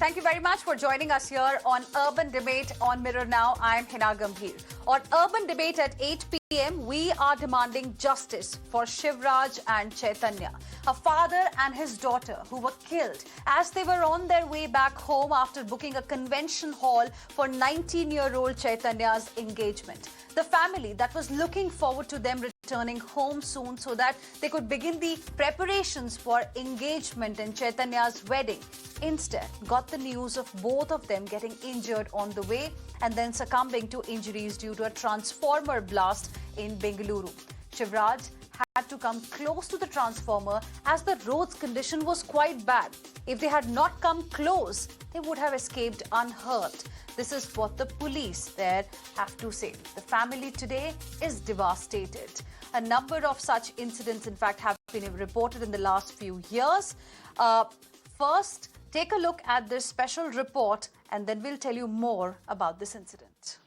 Thank you very much for joining us here on Urban Debate on Mirror Now. I'm Heena Ghambir. On Urban Debate at 8 p.m, we are demanding justice for Shivaraj and Chaitanya, a father and his daughter who were killed as they were on their way back home after booking a convention hall for 19-year-old Chaitanya's engagement. The family that was looking forward to them returning home soon so that they could begin the preparations for engagement and Chaitanya's wedding instead got the news of both of them getting injured on the way and then succumbing to injuries due to a transformer blast in Bengaluru. Shivaraj had to come close to the transformer as the road's condition was quite bad. If they had not come close, they would have escaped unhurt. This is what the police there have to say. The family today is devastated. A number of such incidents, in fact, have been reported in the last few years. First, take a look at this special report and then we'll tell you more about this incident.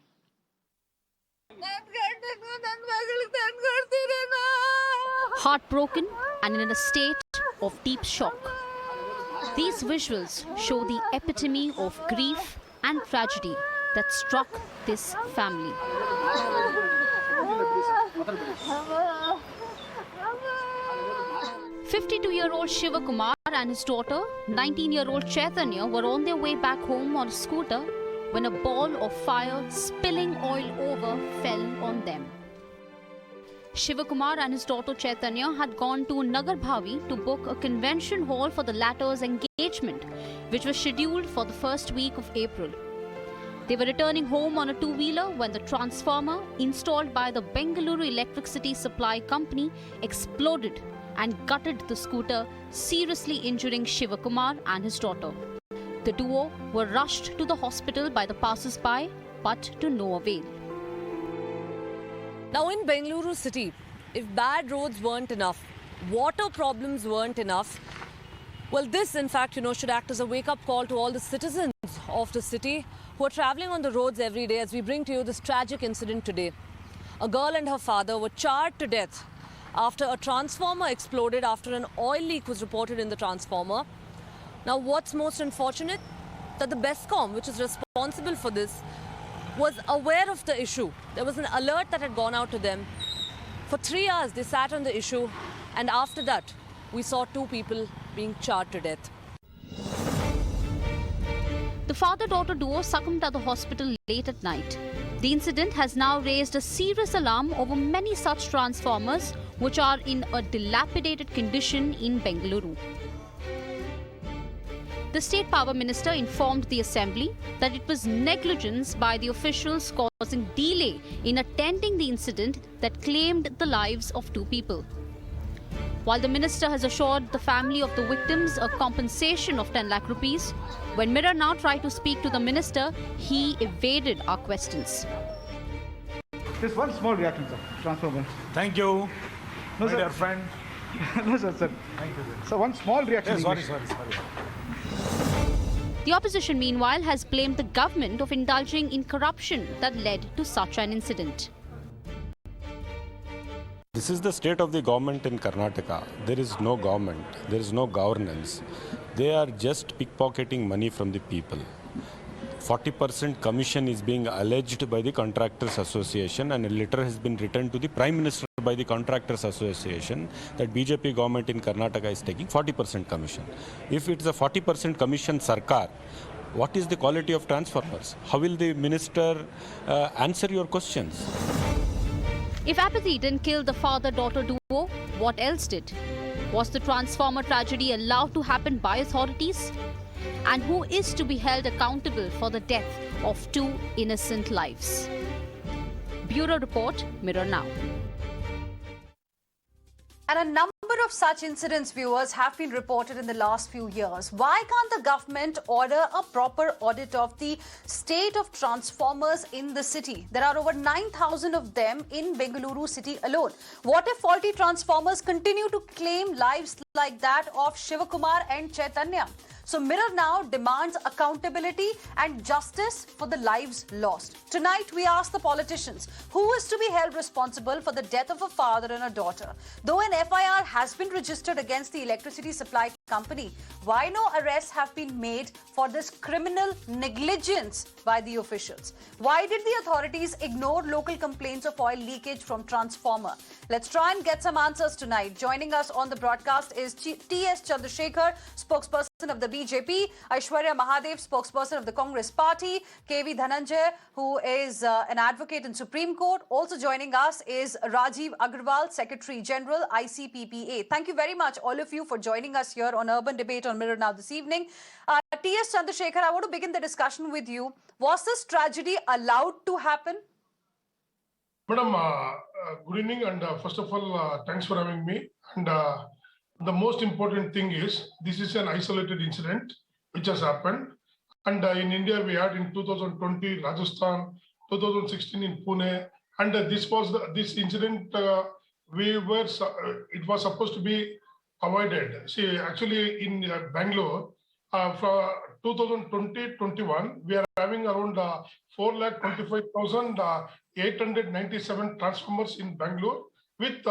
Heartbroken and in a state of deep shock. These visuals show the epitome of grief and tragedy that struck this family. 52-year-old Shivakumar and his daughter, 19-year-old Chaitanya, were on their way back home on a scooter when a ball of fire spilling oil over fell on them. Shivakumar and his daughter Chaitanya had gone to Nagar Bhavi to book a convention hall for the latter's engagement, which was scheduled for the first week of April. They were returning home on a two-wheeler when the transformer installed by the Bengaluru electricity supply company exploded and gutted the scooter, seriously injuring Shivakumar and his daughter. The duo were rushed to the hospital by the passers-by, but to no avail. Now in Bengaluru city, if bad roads weren't enough, water problems weren't enough, well, this in fact, should act as a wake-up call to all the citizens of the city who are traveling on the roads every day as we bring to you this tragic incident today. A girl and her father were charred to death after a transformer exploded after an oil leak was reported in the transformer. Now, what's most unfortunate? That the BESCOM, which is responsible for this, was aware of the issue. There was an alert that had gone out to them. For 3 hours, they sat on the issue, and after that, we saw 2 people being charred to death. The father-daughter duo succumbed at the hospital late at night. The incident has now raised a serious alarm over many such transformers which are in a dilapidated condition in Bengaluru. The State Power Minister informed the Assembly that it was negligence by the officials causing delay in attending the incident that claimed the lives of 2 people. While the Minister has assured the family of the victims a compensation of 10 lakh rupees, when Mirror Now tried to speak to the Minister, he evaded our questions. Just one small reaction, sir. Transformer. Thank you, No, my sir. dear friend. No, sir. Thank you. So one small reaction. Yes, sorry. The opposition, meanwhile, has blamed the government of indulging in corruption that led to such an incident. This is the state of the government in Karnataka. There is no government, there is no governance. They are just pickpocketing money from the people. 40% commission is being alleged by the Contractors Association, and a letter has been written to the Prime Minister by the Contractors Association that BJP government in Karnataka is taking 40% commission. If it's a 40% commission Sarkar, what is the quality of transformers? How will the minister answer your questions? If apathy didn't kill the father-daughter duo, what else did? Was the transformer tragedy allowed to happen by authorities? And who is to be held accountable for the death of 2 innocent lives? Bureau Report, Mirror Now. And a number of such incidents, viewers, have been reported in the last few years. Why can't the government order a proper audit of the state of transformers in the city? There are over 9,000 of them in Bengaluru city alone. What if faulty transformers continue to claim lives like that of Shivakumar and Chaitanya? So Mirror Now demands accountability and justice for the lives lost. Tonight, we ask the politicians who is to be held responsible for the death of a father and a daughter. Though an FIR has been registered against the electricity supply company. Why no arrests have been made for this criminal negligence by the officials? Why did the authorities ignore local complaints of oil leakage from transformer? Let's try and get some answers tonight. Joining us on the broadcast is T.S. Chandrasekhar, spokesperson of the BJP, Aiyshwarya Mahadev, spokesperson of the Congress Party, K.V. Dhananjay, who is an advocate in Supreme Court. Also joining us is Rajiv Agrawal, Secretary General, ICPPA. Thank you very much, all of you, for joining us here on Urban Debate on Mirror Now this evening. T.S. Chandrasekhar, I want to begin the discussion with you. Was this tragedy allowed to happen? Madam, good evening, and first of all, thanks for having me. And the most important thing is this is an isolated incident which has happened. And in India, we had in 2020 Rajasthan, 2016 in Pune, and this incident. It was supposed to be avoided. See, actually, in Bangalore, for 2020-21, we are having around 4,25,897 transformers in Bangalore with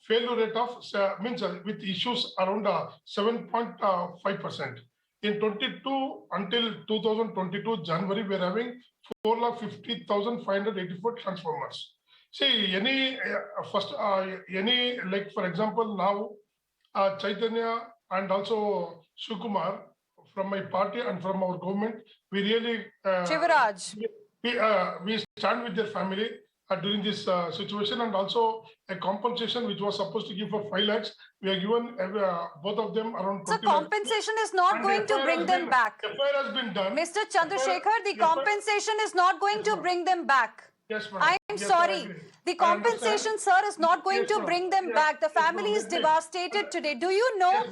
failure rate of with issues around 7.5%. In 22 until 2022 January, we are having 4,50,584 transformers. See, like for example now, Chaitanya and also Shukumar from my party and from our government, we really Shivaraj. We stand with their family during this situation, and also a compensation which was supposed to give for 5 lakhs. We are given both of them around 20 So compensation is not going to bring them back. FIR has been done. Mr. Chandrasekhar, the compensation is not going to bring them back. Yes, madam. I'm sorry. The compensation, sir, is not going to bring them back. The family is devastated today. Do you know?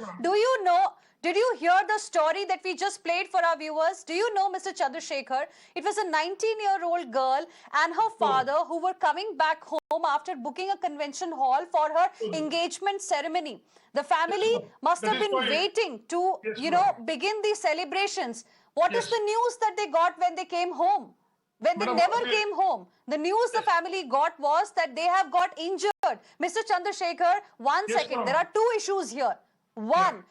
Did you hear the story that we just played for our viewers? Do you know, Mr. Chandrasekhar? It was a 19-year-old girl and her father who were coming back home after booking a convention hall for her engagement ceremony. The family must have been waiting to, begin the celebrations. What is the news that they got when they came home? When they never came home, the news the family got was that they have got injured. Mr. Chandrasekhar, one second. There are two issues here. One,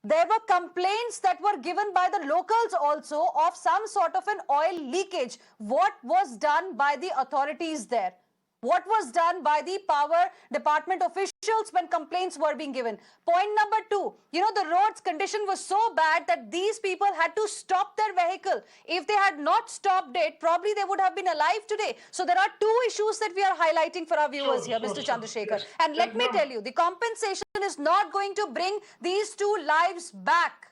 there were complaints that were given by the locals also of some sort of an oil leakage. What was done by the authorities there? What was done by the power department officials when complaints were being given? Point number two, the road's condition was so bad that these people had to stop their vehicle. If they had not stopped it, probably they would have been alive today. So there are two issues that we are highlighting for our viewers here, Mr. Chandrasekhar. Yes. And let me tell you, the compensation is not going to bring these two lives back.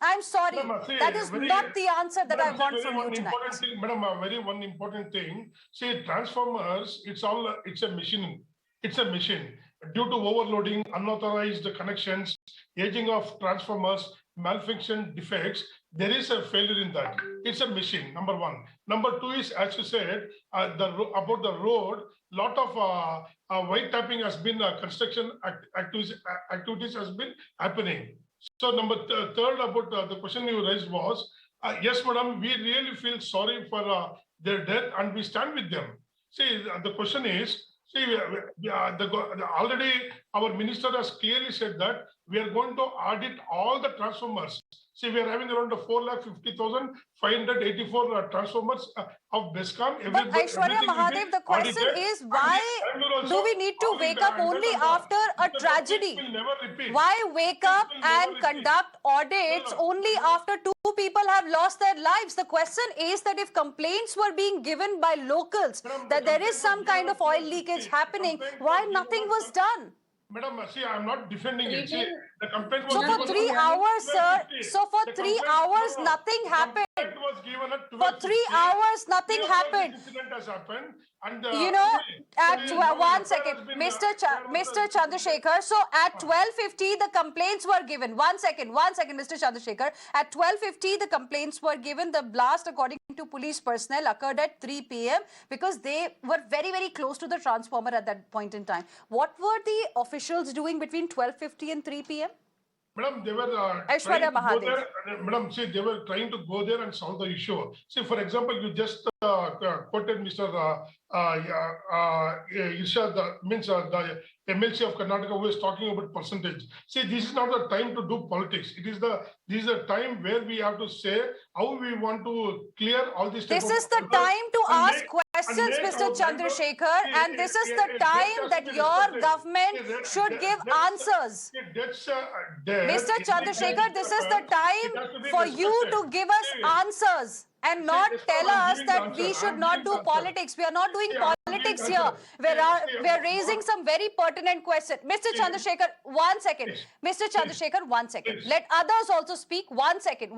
I'm sorry. That is not the answer that I want from you tonight. Madam, one important thing. See, transformers, it's a machine. It's a machine. Due to overloading, unauthorized connections, aging of transformers, malfunction defects, there is a failure in that. It's a machine, number one. Number two is, as you said, about the road, lot of white tapping has been, construction activities has been happening. So third about the question you raised was, yes, madam, we really feel sorry for their death and we stand with them. See, the question is, already our minister has clearly said that we are going to audit all the transformers. See, we are having around 4,50,584 transformers of BESCOM. But Aiyshwarya Mahadev, the question is, why do we need to wake up only after a tragedy? Why wake up and conduct audits only after two people have lost their lives? The question is that if complaints were being given by locals that there is some kind of oil leakage happening, why nothing was done? Madam, see, I'm not defending it. See, the complaint was so for 3 hours, sir. So for 3 hours, nothing happened. For 3 hours, nothing happened. Incident has happened. And, one second, Mr. Chandrasekhar. So at 12:50, the complaints were given. One second, Mr. Chandrasekhar. At 12:50, the complaints were given. The blast, according to police personnel, occurred at 3 p.m. because they were very, very close to the transformer at that point in time. What were the officials doing between 12:50 and 3 p.m.? Madam, they were Aiyshwarya trying to go Mahadev. there. Madam, see, they were trying to go there and solve the issue. See, for example, you just quoted Mr. Irshad, means the MLC of Karnataka, who is talking about percentage. See, this is not the time to do politics. This is the time where we have to say how we want to clear all these. This is the time to ask questions, Mr. Chandrasekhar, and this is the time that your government should give answers. Mr. Chandrasekhar, this is the time for you to give us answers and not tell us that we should not do politics. We are not doing politics here. We're raising some very pertinent questions. Mr. Chandrasekhar, 1 second. Mr. Chandrasekhar, 1 second. Let others also speak. 1 second.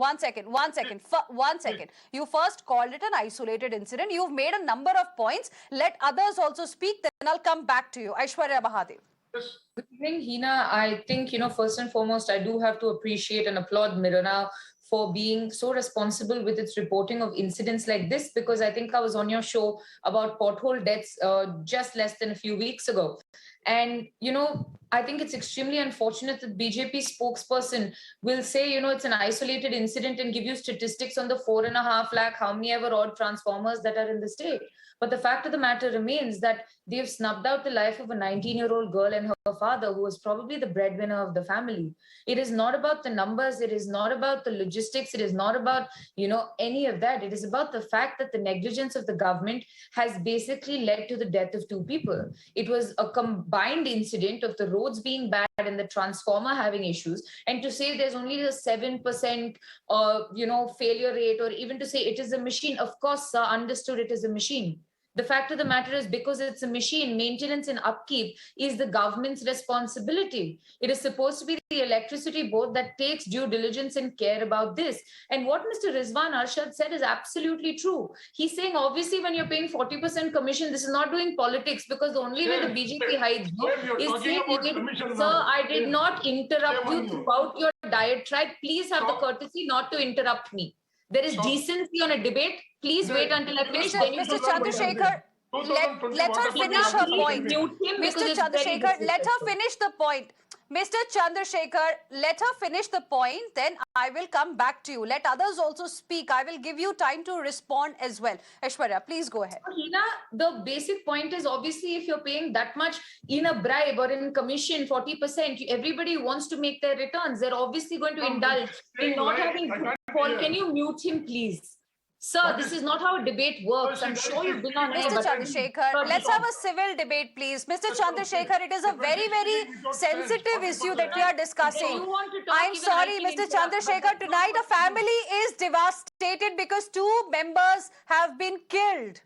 You first called it an isolated incident. You've made a number of points. Let others also speak. Then I'll come back to you. Aiyshwarya Mahadev. Good evening, Heena. I think, first and foremost, I do have to appreciate and applaud Mirror Now for being so responsible with its reporting of incidents like this, because I think I was on your show about pothole deaths just less than a few weeks ago. And, I think it's extremely unfortunate that BJP spokesperson will say, it's an isolated incident and give you statistics on the 4.5 lakh, how many ever odd transformers that are in the state. But the fact of the matter remains that they've snubbed out the life of a 19-year-old girl and her father, who was probably the breadwinner of the family. It is not about the numbers. It is not about the logistics. It is not about, any of that. It is about the fact that the negligence of the government has basically led to the death of 2 people. It was a combined incident of the roads being bad and the transformer having issues. And to say there's only a 7%, failure rate, or even to say it is a machine, of course, sir, understood it is a machine. The fact of the matter is, because it's a machine, maintenance and upkeep is the government's responsibility. It is supposed to be the electricity board that takes due diligence and care about this. And what Mr. Rizwan Arshad said is absolutely true. He's saying, obviously, when you're paying 40% commission, this is not doing politics, because the only way the BJP hides is saying, sir, I did not interrupt you throughout your diatribe. Please have the courtesy not to interrupt me. There is decency on a debate. Please wait until I finish. Mr. Chandrasekhar, let her finish her point. Mr. Chandrasekhar, let her finish the point. Mr. Chandrasekhar, let her finish the point. Then I will come back to you. Let others also speak. I will give you time to respond as well. Aiyshwarya, please go ahead. Heena, the basic point is, obviously, if you're paying that much in a bribe or in commission, 40%, everybody wants to make their returns. They're obviously going to indulge in not having footfall. Can you mute him, please? Sir, this is not how a debate works. I'm sure you've been on Mr. Chandrasekhar, let's have a civil debate, please. Mr. Chandrasekhar, it is a very, very sensitive issue that we are discussing. I'm sorry, Mr. Chandrasekhar, tonight a family is devastated because 2 members have been killed.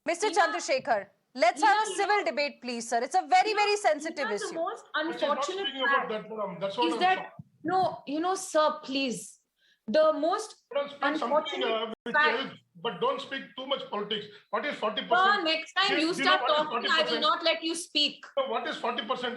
Mr. Chandrasekhar, let's have a civil debate, please, sir. It's a very, very sensitive issue. The most unfortunate fact is that, no, sir, please. The most unfortunate fact, but don't speak too much politics. What is 40%? Sir, next time you start talking, I will not let you speak. So what is 40%? Mr.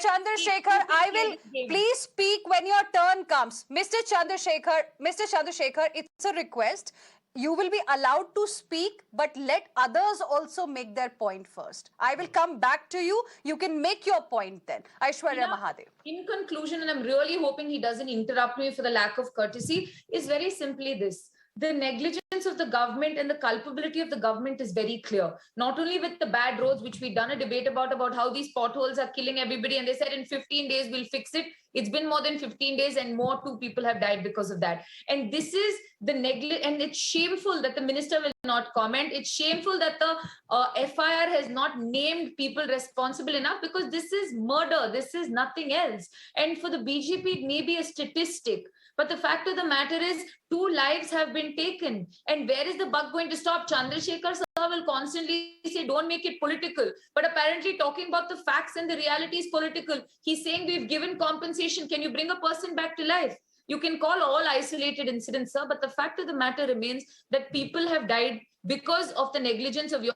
Chandrasekhar, I will please speak when your turn comes. Mr. Chandrasekhar, it's a request. You will be allowed to speak, but let others also make their point first. I will come back to you. You can make your point then. Aiyshwarya Mahadev. In conclusion, and I'm really hoping he doesn't interrupt me for the lack of courtesy, is very simply this. The negligence of the government and the culpability of the government is very clear. Not only with the bad roads, which we've done a debate about how these potholes are killing everybody, and they said in 15 days we'll fix it. It's been more than 15 days and more 2 people have died because of that. And this is the negligence, and it's shameful that the minister will not comment. It's shameful that the FIR has not named people responsible enough, because this is murder. This is nothing else. And for the BJP, it may be a statistic. But the fact of the matter is, 2 lives have been taken. And where is the buck going to stop? Chandrasekhar sir will constantly say, don't make it political. But apparently talking about the facts and the reality is political. He's saying we've given compensation. Can you bring a person back to life? You can call all isolated incidents, sir. But the fact of the matter remains that people have died because of the negligence of your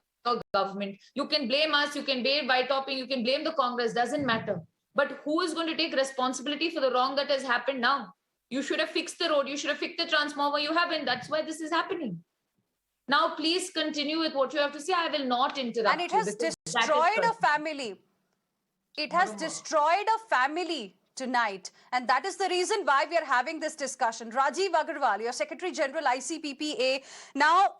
government. You can blame us. You can blame White-topping. You can blame the Congress. Doesn't matter. But who is going to take responsibility for the wrong that has happened now? You should have fixed the road. You should have fixed the transformer. You haven't. That's why this is happening. Now, please continue with what you have to say. I will not interrupt. And it has destroyed a family. It has destroyed a family tonight, and that is the reason why we are having this discussion. Rajiv Agarwal, your Secretary General ICPPA. Now,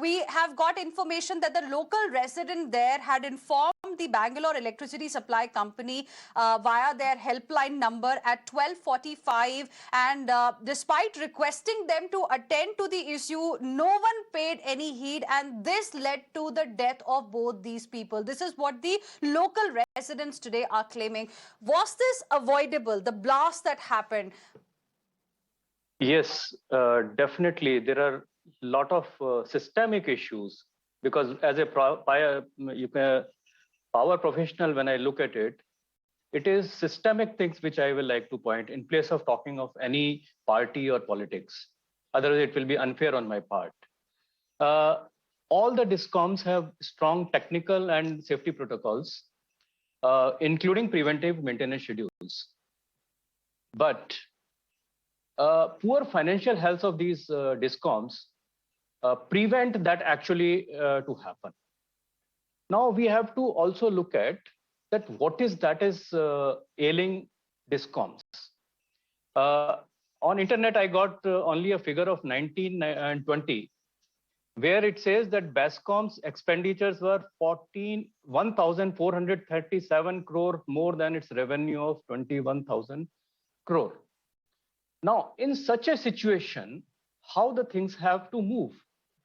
we have got information that the local resident there had informed the Bangalore Electricity Supply Company via their helpline number at 12:45, and despite requesting them to attend to the issue, no one paid any heed, and this led to the death of both these people. This is what the local residents today are claiming. Was this avoidable, the blast that happened? Yes, definitely. There are a lot of systemic issues because as a power professional, when I look at it, it is systemic things which I will like to point in place of talking of any party or politics. Otherwise, it will be unfair on my part. All the DISCOMs have strong technical and safety protocols, including preventive maintenance schedules. But poor financial health of these DISCOMs prevent that actually to happen. Now we have to also look at that what is ailing DISCOMs. On internet, I got only a figure of 19 and 20, where it says that BESCOM's expenditures were 1,437 crore more than its revenue of 21,000 crore. Now, in such a situation, how the things have to move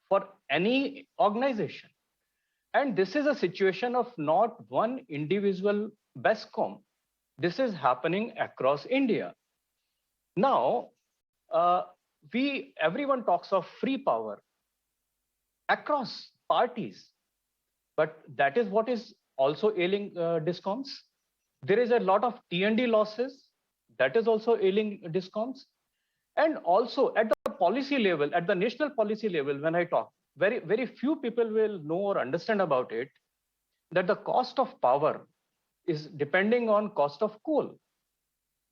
for any organization? And this is a situation of not one individual BESCOM. This is happening across India. Now, everyone talks of free power across parties, but that is what is also ailing DISCOMs. There is a lot of T&D losses. That is also ailing DISCOMs. And also at the policy level, at the national policy level, when I talk, very few people will know or understand about it, that the cost of power is depending on cost of coal.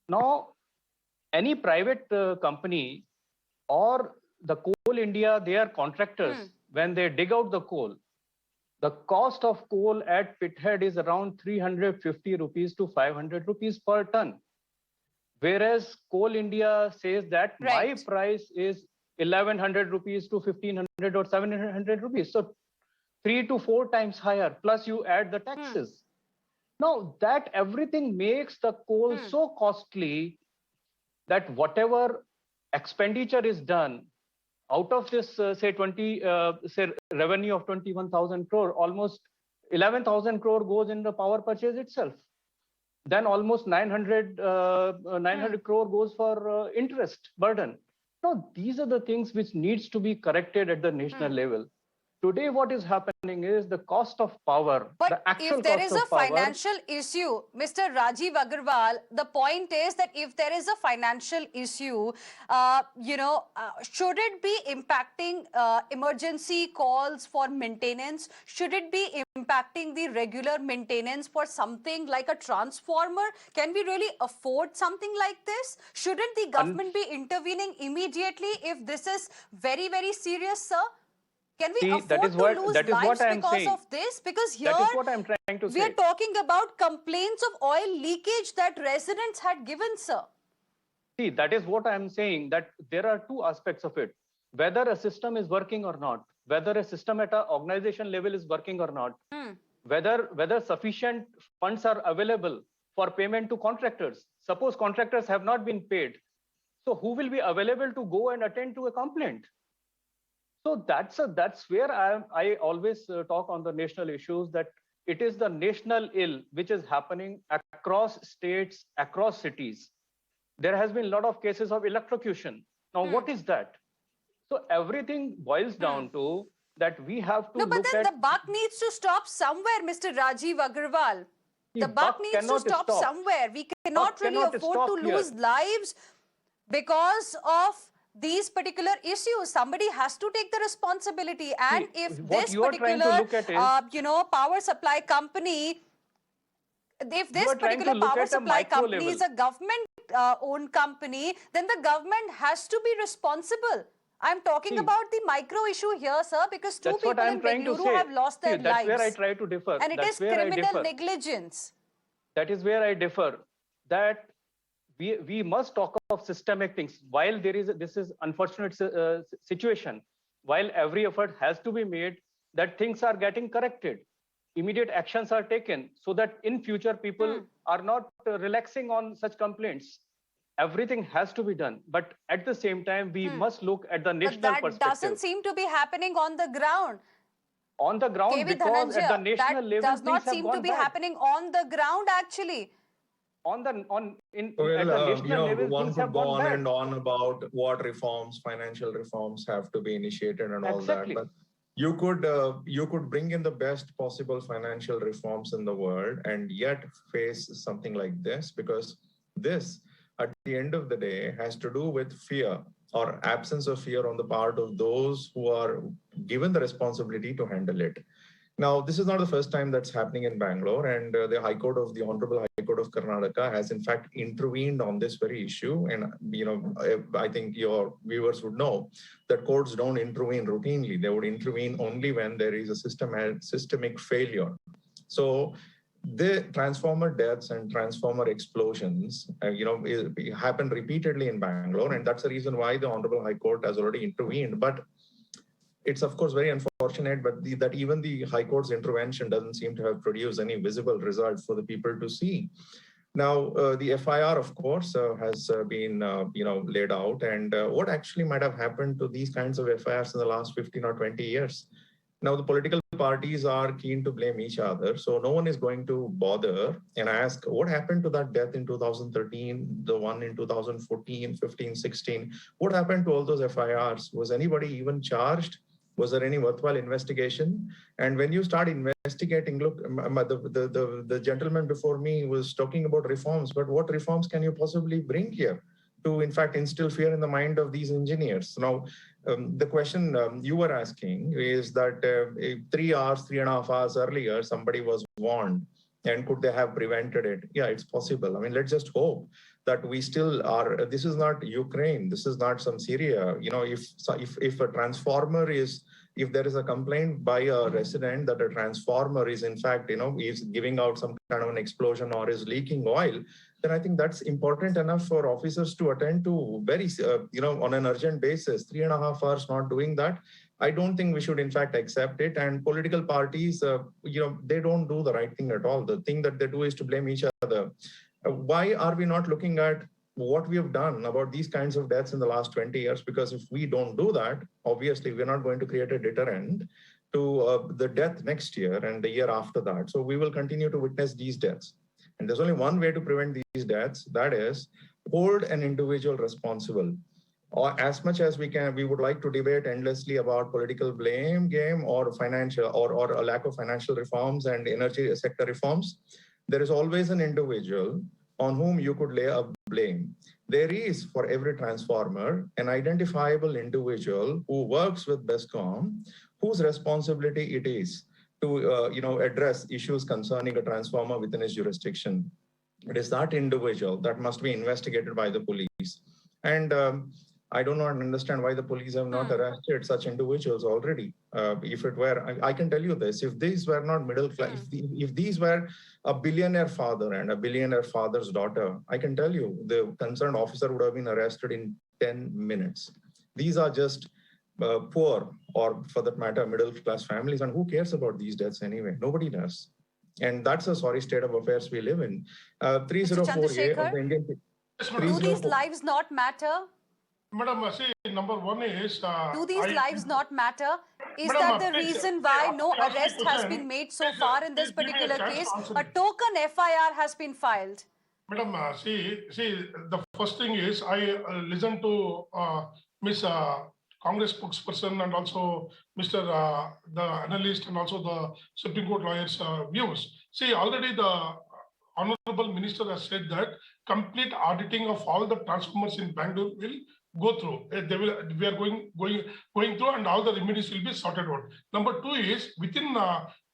Now, any private company or the Coal India, they are contractors. When they dig out the coal, the cost of coal at pithead is around 350 rupees to 500 rupees per ton. Whereas Coal India says that my price is 1,100 rupees to 1,500 or 700 rupees. So 3 to 4 times higher, plus you add the taxes. Now that everything makes the coal so costly that whatever expenditure is done out of this, say revenue of 21,000 crore, almost 11,000 crore goes in the power purchase itself. Then almost 900 crore goes for interest burden. Now, these are the things which needs to be corrected at the national level. Today, what is happening is the cost of power. But if there is a financial issue, Mr. Rajiv Agarwal, the point is that if there is a financial issue, should it be impacting emergency calls for maintenance? Should it be impacting the regular maintenance for something like a transformer? Can we really afford something like this? Shouldn't the government be intervening immediately if this is very, very serious, sir? Can we afford to lose lives because of this? Because here, that is what I'm trying to say. We are talking about complaints of oil leakage that residents had given, sir. See, that is what I'm saying, that there are two aspects of it. Whether a system is working or not, whether a system at an organization level is working or not, whether sufficient funds are available for payment to contractors. Suppose contractors have not been paid. So who will be available to go and attend to a complaint? So that's where I always talk on the national issues, that it is the national ill which is happening across states, across cities. There has been a lot of cases of electrocution. Now, what is that? So everything boils down to that we have to but then the buck needs to stop somewhere, Mr. Rajiv Agarwal. The buck needs to stop somewhere. We cannot really afford to lose lives because of these particular issues. Somebody has to take the responsibility, and if this particular power supply company, if this particular power supply company is a government owned company, then the government has to be responsible. I'm talking about the micro issue here, sir, because two people in Bengaluru have lost their lives. That's where I try to differ. And it is criminal negligence. that is where I differ, that we must talk of systemic things. While this is unfortunate situation, while every effort has to be made that things are getting corrected, immediate actions are taken so that in future people are not relaxing on such complaints. Everything has to be done, but at the same time we must look at the national But that doesn't seem to be happening on the ground. On the ground, because at the national level, does not seem to be happening on the ground actually. At the national level, one could go on and on about what reforms, financial reforms have to be initiated and all that. But you could bring in the best possible financial reforms in the world and yet face something like this, because this, at the end of the day, has to do with fear or absence of fear on the part of those who are given the responsibility to handle it. Now, this is not the first time that's happening in Bangalore, and the Honorable High Court of Karnataka has in fact intervened on this very issue. And, I think your viewers would know that courts don't intervene routinely. They would intervene only when there is a systemic failure. So the transformer deaths and transformer explosions, happen repeatedly in Bangalore, and that's the reason why the Honorable High Court has already intervened. But it's of course very unfortunate, but that even the High Court's intervention doesn't seem to have produced any visible result for the people to see. Now, the FIR, of course, has been laid out, and what actually might have happened to these kinds of FIRs in the last 15 or 20 years. Now, the political parties are keen to blame each other, so no one is going to bother and ask what happened to that death in 2013, the one in 2014, 15, 16. What happened to all those FIRs? Was anybody even charged? Was there any worthwhile investigation? And when you start investigating, look, the gentleman before me was talking about reforms, but what reforms can you possibly bring here to, in fact, instill fear in the mind of these engineers? Now, the question you were asking is that 3.5 hours earlier, somebody was warned, and could they have prevented it? Yeah, it's possible. I mean, let's just hope that we still are. This is not Ukraine. This is not some Syria. If a transformer is, if there is a complaint by a resident that a transformer is in fact, is giving out some kind of an explosion or is leaking oil, then I think that's important enough for officers to attend to very, on an urgent basis. 3.5 hours not doing that, I don't think we should in fact accept it. And political parties, they don't do the right thing at all. The thing that they do is to blame each other. Why are we not looking at what we have done about these kinds of deaths in the last 20 years? Because if we don't do that, obviously we're not going to create a deterrent to the death next year and the year after that. So we will continue to witness these deaths. And there's only one way to prevent these deaths, that is hold an individual responsible. Or as much as we can, we would like to debate endlessly about political blame game or financial or a lack of financial reforms and energy sector reforms. There is always an individual on whom you could lay a blame. There is, for every transformer, an identifiable individual who works with BESCOM, whose responsibility it is to address issues concerning a transformer within its jurisdiction. It is that individual that must be investigated by the police. And I do not understand why the police have not arrested such individuals already. If it were, I can tell you this, if these were not middle class, if these were a billionaire father and a billionaire father's daughter, I can tell you the concerned officer would have been arrested in 10 minutes. These are just poor, or for that matter, middle class families. And who cares about these deaths anyway? Nobody does. And that's a sorry state of affairs we live in. 304A of the Indian... Do these lives not matter? Madam, see, number one is... do these lives not matter? Is that the reason why no arrest has been made so far in this particular case? A token FIR has been filed. Madam, see, the first thing is I listened to Miss Congress spokesperson and also Mr. The analyst and also the Supreme Court lawyers' views. See, already the Honorable Minister has said that complete auditing of all the transformers in Bangalore will go through. We are going through, and all the remedies will be sorted out. Number two is within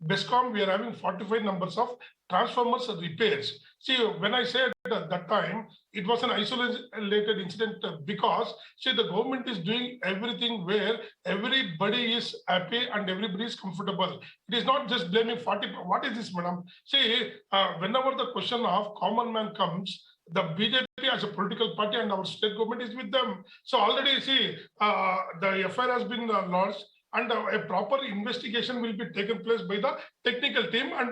BESCOM we are having 45 numbers of transformers repairs. See, when I said at that time, it was an isolated incident because, see, the government is doing everything where everybody is happy and everybody is comfortable. It is not just blaming 40. What is this, madam? See, whenever the question of common man comes, the BJP as a political party and our state government is with them. So already, see, the FIR has been launched, and a proper investigation will be taken place by the technical team, and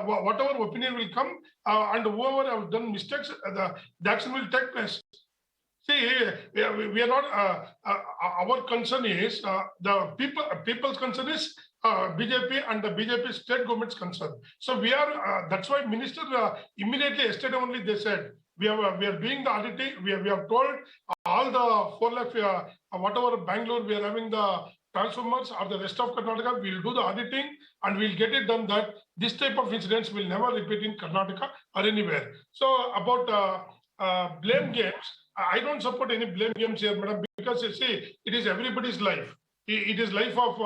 whatever opinion will come, and whoever have done mistakes, the action will take place. See, we are not. Our concern is the people's concern is BJP and the BJP state government's concern. So we are. That's why Minister immediately yesterday only they said we are doing the auditing. We have told all the 4 lakh whatever Bangalore we are having the transformers or the rest of Karnataka, we'll do the auditing and we'll get it done that this type of incidents will never repeat in Karnataka or anywhere. So about blame games, I don't support any blame games here, madam, because you see, it is everybody's life. It is life of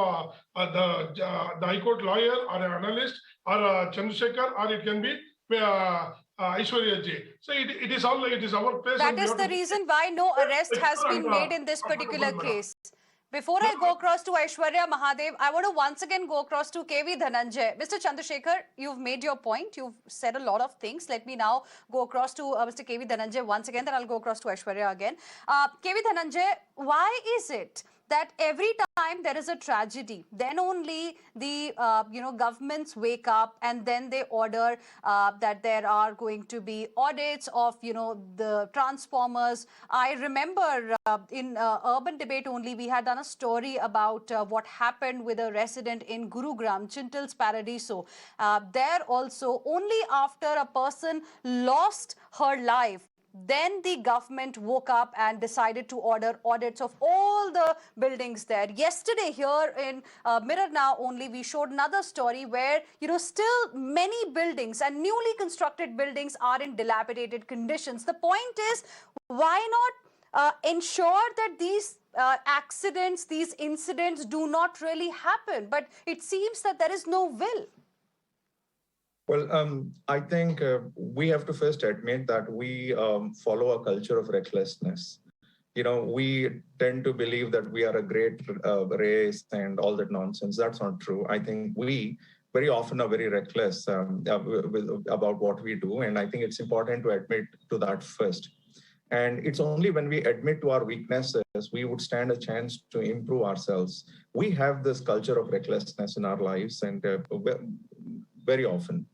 the High Court lawyer or an analyst or Chandrasekhar, or it can be Aiyshwarya Ji. So it is all, it is our place. That is the reason why no arrest has been made in this particular case. Before I go across to Aiyshwarya Mahadev, I want to once again go across to KV Dhananjay. Mr. Chandrasekhar, you've made your point. You've said a lot of things. Let me now go across to Mr. KV Dhananjay once again, then I'll go across to Aiyshwarya again. KV Dhananjay, why is it that every time there is a tragedy, then only the governments wake up and then they order that there are going to be audits of the transformers? I remember in Urban Debate only we had done a story about what happened with a resident in Gurugram, Chintal's Paradiso. There also, only after a person lost her life, then the government woke up and decided to order audits of all the buildings there. Yesterday here in Mirror Now only, we showed another story where, still many buildings and newly constructed buildings are in dilapidated conditions. The point is, why not ensure that these accidents, these incidents do not really happen? But it seems that there is no will. Well, I think we have to first admit that we follow a culture of recklessness. We tend to believe that we are a great race and all that nonsense. That's not true. I think we very often are very reckless about what we do. And I think it's important to admit to that first. And it's only when we admit to our weaknesses, we would stand a chance to improve ourselves. We have this culture of recklessness in our lives, and very often.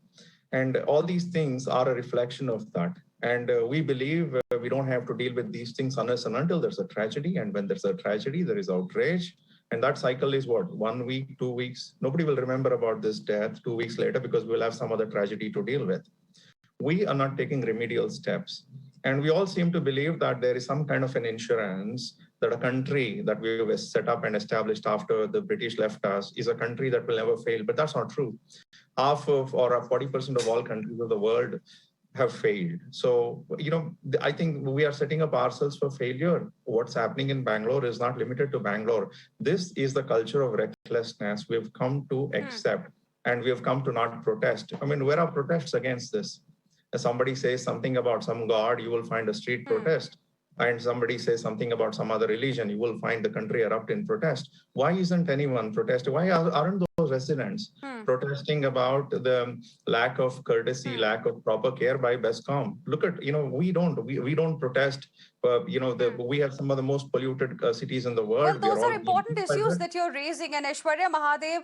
And all these things are a reflection of that. And we believe we don't have to deal with these things unless and until there's a tragedy. And when there's a tragedy, there is outrage. And that cycle is what? 1 week, 2 weeks? Nobody will remember about this death 2 weeks later because we'll have some other tragedy to deal with. We are not taking remedial steps. And we all seem to believe that there is some kind of an insurance that a country that we set up and established after the British left us is a country that will never fail. But that's not true. Half of or 40% of all countries of the world have failed. So, I think we are setting up ourselves for failure. What's happening in Bangalore is not limited to Bangalore. This is the culture of recklessness we've come to accept, and we have come to not protest. I mean, where are protests against this? If somebody says something about some god, you will find a street protest. And somebody says something about some other religion, you will find the country erupt in protest. Why isn't anyone protesting? Why aren't those residents protesting about the lack of courtesy, lack of proper care by BESCOM? Look at, we don't protest. We have some of the most polluted cities in the world. Well, those are important issues that you're raising. And Aiyshwarya Mahadev,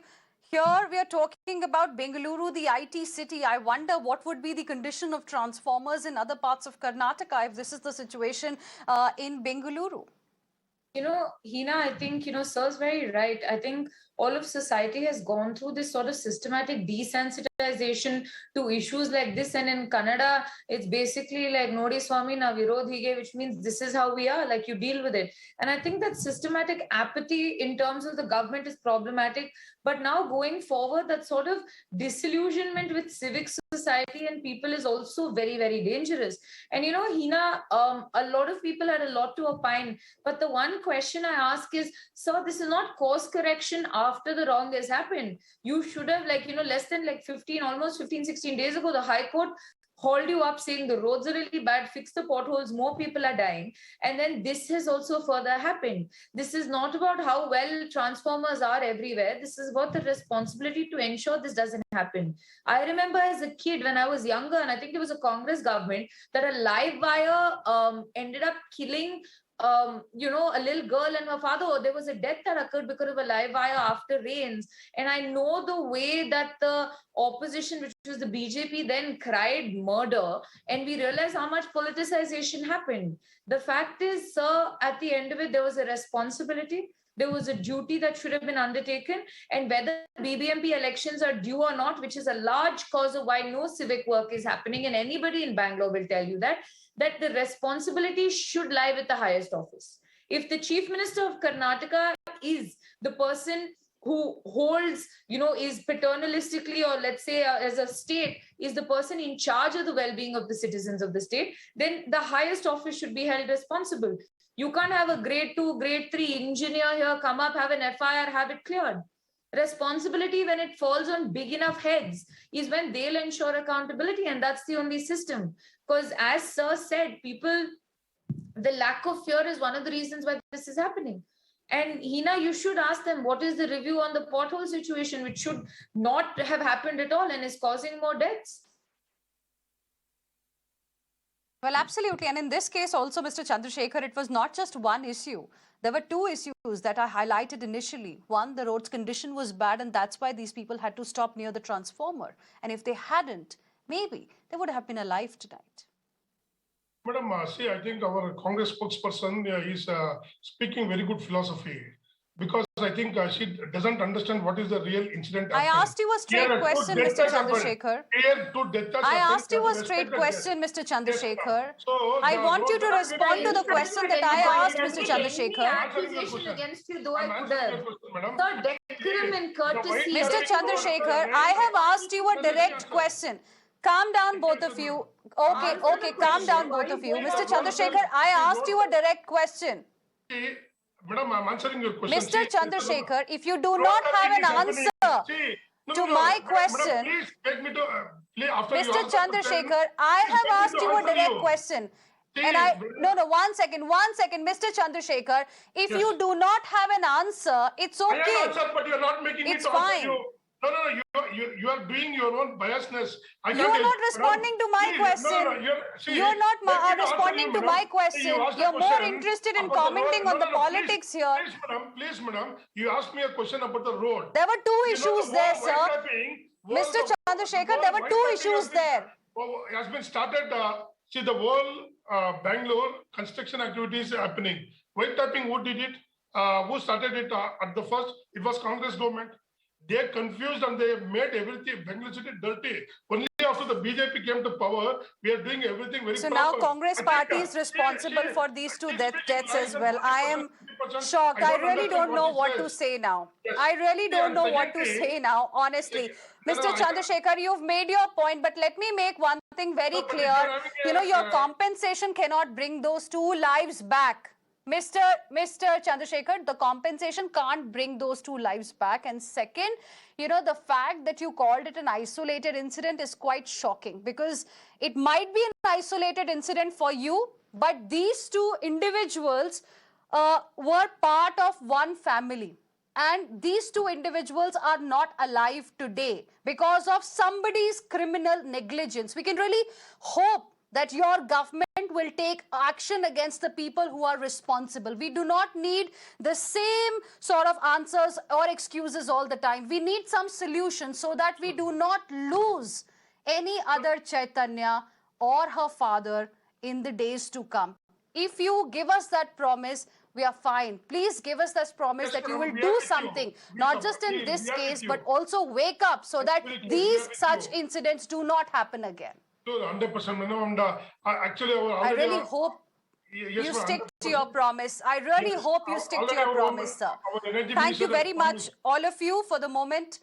here we are talking about Bengaluru, the IT city. I wonder what would be the condition of transformers in other parts of Karnataka if this is the situation in Bengaluru. Heena, I think, sir's very right. I think all of society has gone through this sort of systematic desensitization to issues like this. And in Kannada, it's basically like Nodi Swami na Virodhige, which means this is how we are, like you deal with it. And I think that systematic apathy in terms of the government is problematic. But now going forward, that sort of disillusionment with civic society and people is also very, very dangerous. And, Heena, a lot of people had a lot to opine. But the one question I ask is, sir, this is not course correction after the wrong has happened. You should have, less than 16 days ago, the High Court hauled you up saying the roads are really bad, fix the potholes, more people are dying. And then this has also further happened. This is not about how well transformers are everywhere. This is about the responsibility to ensure this doesn't happen. I remember as a kid when I was younger, and I think it was a Congress government, that a live wire ended up killing a little girl and her father. Or there was a death that occurred because of a live wire after rains. And I know the way that the opposition, which was the BJP, then cried murder, and we realized how much politicization happened. The fact is, sir, at the end of it, there was a responsibility. There was a duty that should have been undertaken, and whether BBMP elections are due or not, which is a large cause of why no civic work is happening, and anybody in Bangalore will tell you that the responsibility should lie with the highest office. If the Chief Minister of Karnataka is the person who holds, is paternalistically, or let's say as a state, is the person in charge of the well-being of the citizens of the state, then the highest office should be held responsible. You can't have a grade 2, grade 3 engineer here come up, have an FIR, have it cleared. Responsibility, when it falls on big enough heads, is when they'll ensure accountability, and that's the only system. Because as Sir said, the lack of fear is one of the reasons why this is happening. And Heena, you should ask them, what is the review on the pothole situation, which should not have happened at all and is causing more deaths? Well, absolutely. And in this case also, Mr. Chandrasekhar, it was not just one issue. There were two issues that I highlighted initially. One, the road's condition was bad, and that's why these people had to stop near the transformer. And if they hadn't, maybe there would have been alive tonight. Madam, see, I think our Congress spokesperson is speaking very good philosophy, because I think she doesn't understand what is the real incident. I asked you a straight question, Mr. Chandrasekhar. I asked you a straight question, Mr. Chandrasekhar. I want you to respond to the question that I asked, Mr. Chandrasekhar. Accusation against you, though I could have. Sir, decorum and courtesy. Mr. Chandrasekhar, I have asked you a direct question. Calm down, both of you. Okay, calm down, both of you. Mr. Chandrasekhar, I asked you a direct question. Madam, I'm answering your question. Mr. Chandrasekhar, if you do not have an answer to my question, please take me to, Mr. Chandrasekhar, I have asked you a direct question. And one second, Mr. Chandrasekhar, if you do not have an answer, it's okay. I have answered, but you're not making it's fine. No, you are doing your own biasness. You are not responding to my question. You're not responding to my question. You're more interested in commenting on the politics here. Please, madam, you asked me a question about the road. There were two issues there, sir. Mr. Chandrasekhar, there were two issues there. It has been started, see the whole Bangalore construction activities happening. White tapping, who did it? Who started it at the first? It was Congress government. They confused and they made everything, Bangalore city dirty. Only after the BJP came to power, we are doing everything very So proper. now Congress party is responsible for these two deaths as well. I am shocked. I really don't know what to say now. I really don't know what to say now, honestly. Mr. Chandrasekhar, you've made your point, but let me make one thing very clear. Your compensation cannot bring those two lives back. Mr. Chandrasekhar, the compensation can't bring those two lives back. And second, the fact that you called it an isolated incident is quite shocking, because it might be an isolated incident for you, but these two individuals were part of one family. And these two individuals are not alive today because of somebody's criminal negligence. We can really hope that your government will take action against the people who are responsible. We do not need the same sort of answers or excuses all the time. We need some solutions so that we do not lose any other Chaitanya or her father in the days to come. If you give us that promise, we are fine. Please give us that promise that you will do something, not just in this case, but also wake up so that these such incidents do not happen again. 100%. Actually, I really hope you stick to your promise. I really hope you stick to your promise, sir. Thank you very much, all of you, for the moment.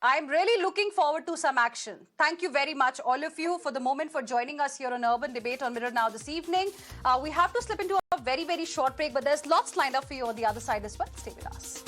I'm really looking forward to some action. Thank you very much, all of you, for the moment, for joining us here on Urban Debate on Mirror Now this evening. We have to slip into a very, very short break, but there's lots lined up for you on the other side as well. Stay with us.